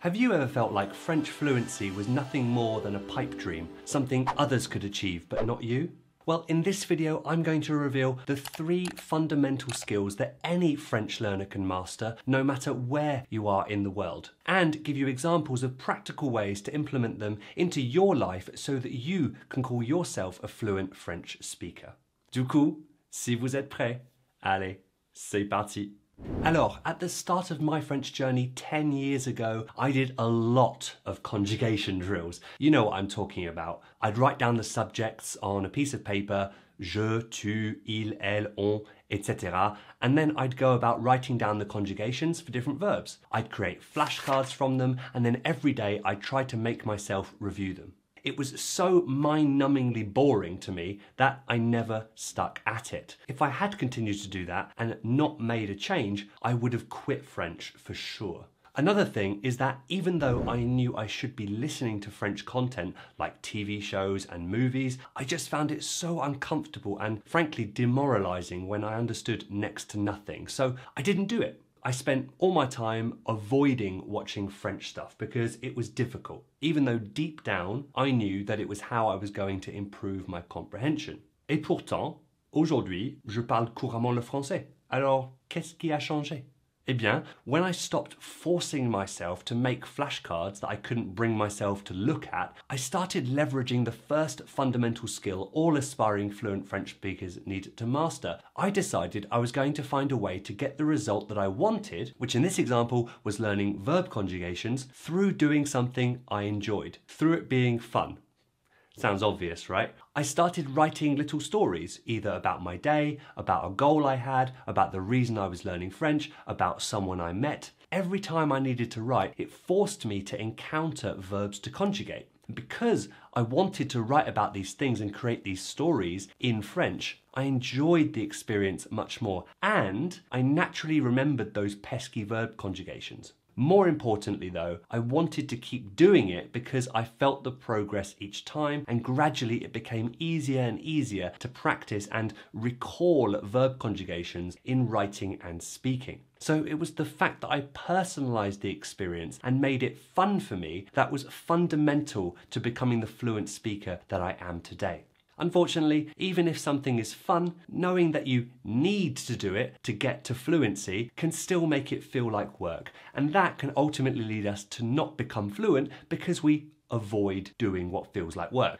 Have you ever felt like French fluency was nothing more than a pipe dream, something others could achieve but not you? Well, in this video, I'm going to reveal the 3 fundamental skills that any French learner can master, no matter where you are in the world, and give you examples of practical ways to implement them into your life so that you can call yourself a fluent French speaker. Du coup, si vous êtes prêts, allez, c'est parti. Alors, at the start of my French journey 10 years ago, I did a lot of conjugation drills. You know what I'm talking about. I'd write down the subjects on a piece of paper, je, tu, il, elle, on, etc. And then I'd go about writing down the conjugations for different verbs. I'd create flashcards from them, and then every day I'd try to make myself review them. It was so mind-numbingly boring to me that I never stuck at it. If I had continued to do that and not made a change, I would have quit French for sure. Another thing is that even though I knew I should be listening to French content like TV shows and movies, I just found it so uncomfortable and frankly demoralizing when I understood next to nothing. So I didn't do it. I spent all my time avoiding watching French stuff because it was difficult, even though deep down I knew that it was how I was going to improve my comprehension. Et pourtant, aujourd'hui, je parle couramment le français. Alors, qu'est-ce qui a changé? Eh bien, when I stopped forcing myself to make flashcards that I couldn't bring myself to look at, I started leveraging the first fundamental skill all aspiring fluent French speakers need to master. I decided I was going to find a way to get the result that I wanted, which in this example was learning verb conjugations, through doing something I enjoyed, through it being fun. Sounds obvious, right? I started writing little stories, either about my day, about a goal I had, about the reason I was learning French, about someone I met. Every time I needed to write, it forced me to encounter verbs to conjugate. Because I wanted to write about these things and create these stories in French, I enjoyed the experience much more, and I naturally remembered those pesky verb conjugations. More importantly though, I wanted to keep doing it because I felt the progress each time, and gradually it became easier and easier to practice and recall verb conjugations in writing and speaking. So it was the fact that I personalized the experience and made it fun for me that was fundamental to becoming the fluent speaker that I am today. Unfortunately, even if something is fun, knowing that you need to do it to get to fluency can still make it feel like work. And that can ultimately lead us to not become fluent because we avoid doing what feels like work.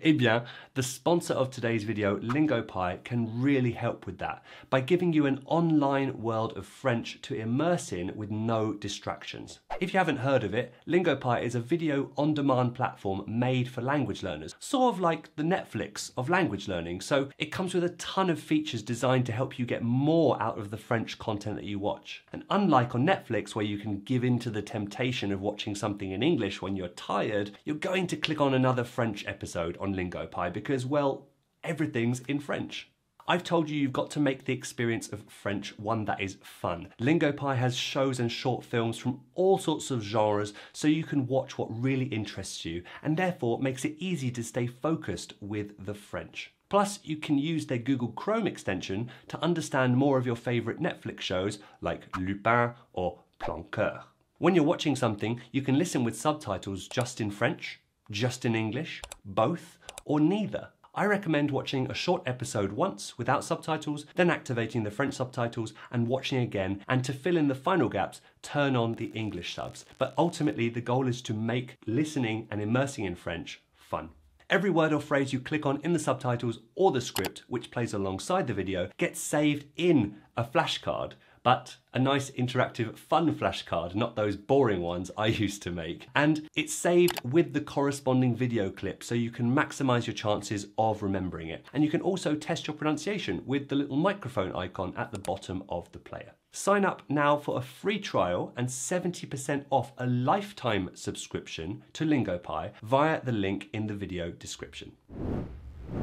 Eh bien, the sponsor of today's video, LingoPie, can really help with that by giving you an online world of French to immerse in with no distractions. If you haven't heard of it, LingoPie is a video on-demand platform made for language learners, sort of like the Netflix of language learning. So it comes with a ton of features designed to help you get more out of the French content that you watch. And unlike on Netflix, where you can give in to the temptation of watching something in English when you're tired, you're going to click on another French episode on LingoPie because, well, everything's in French. I've told you you've got to make the experience of French one that is fun. LingoPie has shows and short films from all sorts of genres so you can watch what really interests you, and therefore makes it easy to stay focused with the French. Plus, you can use their Google Chrome extension to understand more of your favourite Netflix shows like Lupin or Planqueur. When you're watching something, you can listen with subtitles just in French, just in English, both, or neither. I recommend watching a short episode once without subtitles, then activating the French subtitles and watching again, and to fill in the final gaps, turn on the English subs. But ultimately, the goal is to make listening and immersing in French fun. Every word or phrase you click on in the subtitles or the script, which plays alongside the video, gets saved in a flashcard, but a nice interactive fun flashcard, not those boring ones I used to make. And it's saved with the corresponding video clip so you can maximize your chances of remembering it. And you can also test your pronunciation with the little microphone icon at the bottom of the player. Sign up now for a free trial and 70% off a lifetime subscription to LingoPie via the link in the video description.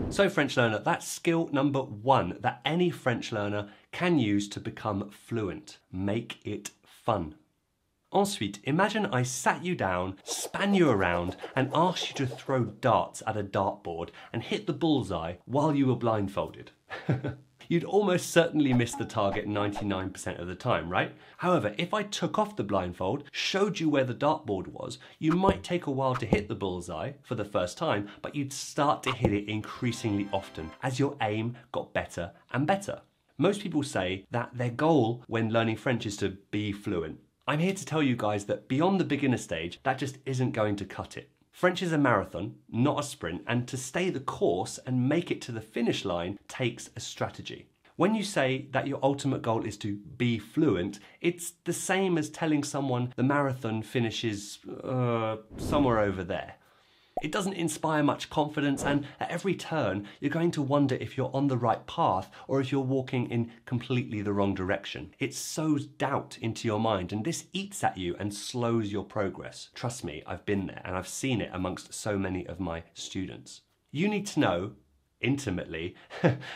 So French learner, that's skill number 1 that any French learner can use to become fluent. Make it fun. Ensuite, imagine I sat you down, span you around, and asked you to throw darts at a dartboard and hit the bullseye while you were blindfolded. You'd almost certainly miss the target 99% of the time, right? However, if I took off the blindfold, showed you where the dartboard was, you might take a while to hit the bullseye for the first time, but you'd start to hit it increasingly often as your aim got better and better. Most people say that their goal when learning French is to be fluent. I'm here to tell you guys that beyond the beginner stage, that just isn't going to cut it. French is a marathon, not a sprint, and to stay the course and make it to the finish line takes a strategy. When you say that your ultimate goal is to be fluent, it's the same as telling someone the marathon finishes somewhere over there. It doesn't inspire much confidence, and at every turn, you're going to wonder if you're on the right path or if you're walking in completely the wrong direction. It sows doubt into your mind, and this eats at you and slows your progress. Trust me, I've been there, and I've seen it amongst so many of my students. You need to know intimately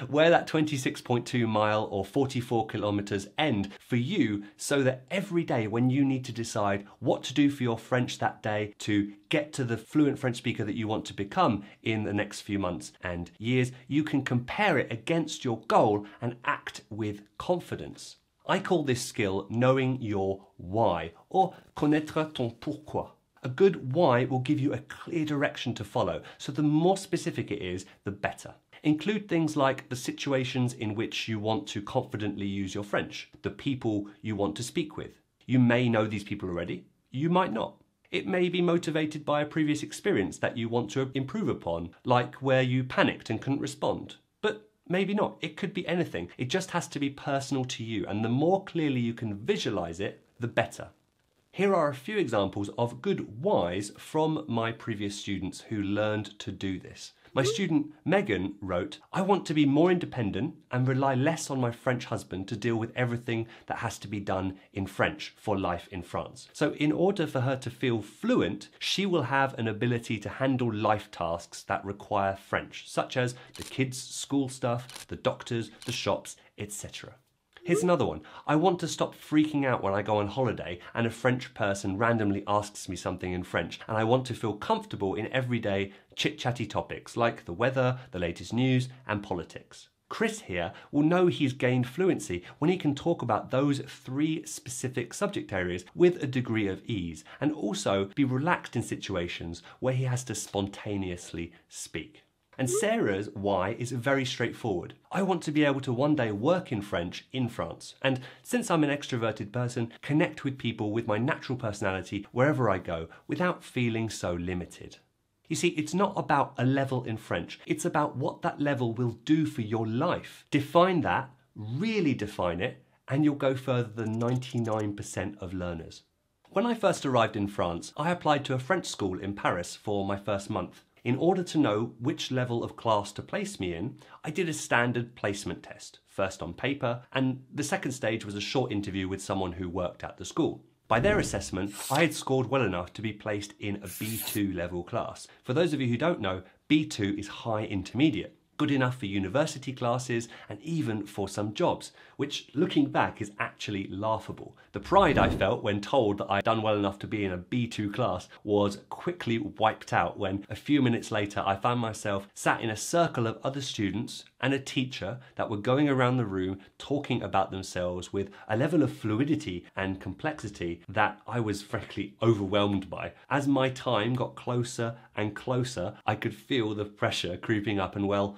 where that 26.2 mile or 44 kilometers end for you, so that every day when you need to decide what to do for your French that day to get to the fluent French speaker that you want to become in the next few months and years, you can compare it against your goal and act with confidence. I call this skill knowing your why, or connaître ton pourquoi. A good why will give you a clear direction to follow, so the more specific it is, the better. Include things like the situations in which you want to confidently use your French, the people you want to speak with. You may know these people already, you might not. It may be motivated by a previous experience that you want to improve upon, like where you panicked and couldn't respond. But maybe not, it could be anything. It just has to be personal to you, and the more clearly you can visualize it, the better. Here are a few examples of good whys from my previous students who learned to do this. My student Megan wrote, "I want to be more independent and rely less on my French husband to deal with everything that has to be done in French for life in France. So in order for her to feel fluent, she will have an ability to handle life tasks that require French, such as the kids' school stuff, the doctors, the shops, etc." Here's another one. "I want to stop freaking out when I go on holiday and a French person randomly asks me something in French, and I want to feel comfortable in everyday chit-chatty topics like the weather, the latest news, and politics." Chris here will know he's gained fluency when he can talk about those 3 specific subject areas with a degree of ease, and also be relaxed in situations where he has to spontaneously speak. And Sarah's why is very straightforward. "I want to be able to one day work in French in France, and since I'm an extroverted person, connect with people with my natural personality wherever I go without feeling so limited." You see, it's not about a level in French, it's about what that level will do for your life. Define that, really define it, and you'll go further than 99% of learners. When I first arrived in France, I applied to a French school in Paris for my first month. In order to know which level of class to place me in, I did a standard placement test, first on paper, and the second stage was a short interview with someone who worked at the school. By their assessment, I had scored well enough to be placed in a B2 level class. For those of you who don't know, B2 is high intermediate. Good enough for university classes and even for some jobs, which looking back is actually laughable. The pride I felt when told that I'd done well enough to be in a B2 class was quickly wiped out when a few minutes later I found myself sat in a circle of other students and a teacher that were going around the room talking about themselves with a level of fluidity and complexity that I was frankly overwhelmed by. As my time got closer and closer, I could feel the pressure creeping up, and well,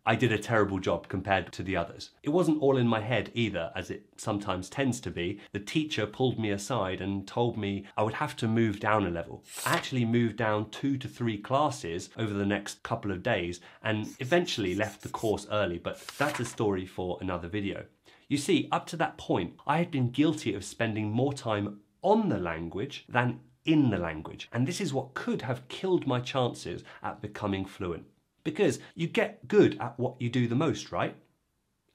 I did a terrible job compared to the others. It wasn't all in my head either, as it sometimes tends to be. The teacher pulled me aside and told me I would have to move down a level. I actually moved down 2 to 3 classes over the next couple of days and eventually left the course early, but that's a story for another video. You see, up to that point, I had been guilty of spending more time on the language than in the language, and this is what could have killed my chances at becoming fluent. Because you get good at what you do the most, right?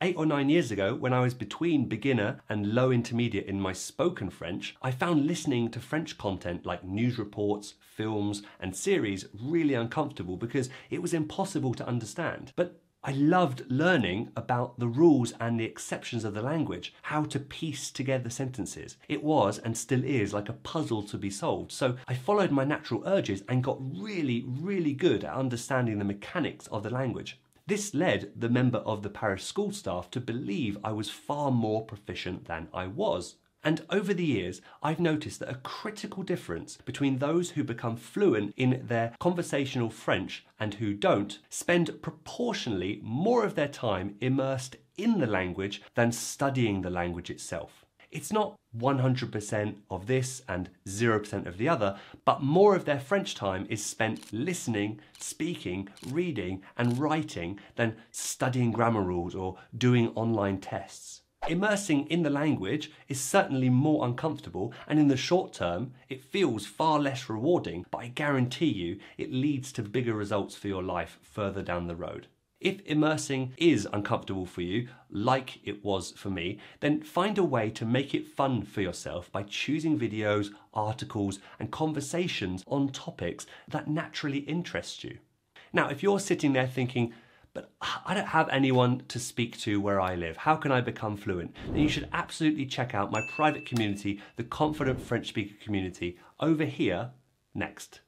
8 or 9 years ago, when I was between beginner and low intermediate in my spoken French, I found listening to French content like news reports, films, and series really uncomfortable because it was impossible to understand. But I loved learning about the rules and the exceptions of the language, how to piece together sentences. It was, and still is, like a puzzle to be solved. So I followed my natural urges and got really, really good at understanding the mechanics of the language. This led the member of the parish school staff to believe I was far more proficient than I was. And over the years, I've noticed that a critical difference between those who become fluent in their conversational French and who don't spend proportionally more of their time immersed in the language than studying the language itself. It's not 100% of this and 0% of the other, but more of their French time is spent listening, speaking, reading, and writing than studying grammar rules or doing online tests. Immersing in the language is certainly more uncomfortable, and in the short term, it feels far less rewarding, but I guarantee you it leads to bigger results for your life further down the road. If immersing is uncomfortable for you, like it was for me, then find a way to make it fun for yourself by choosing videos, articles, and conversations on topics that naturally interest you. Now, if you're sitting there thinking, but I don't have anyone to speak to where I live, how can I become fluent? Then you should absolutely check out my private community, the Confident French Speaker Community, over here next.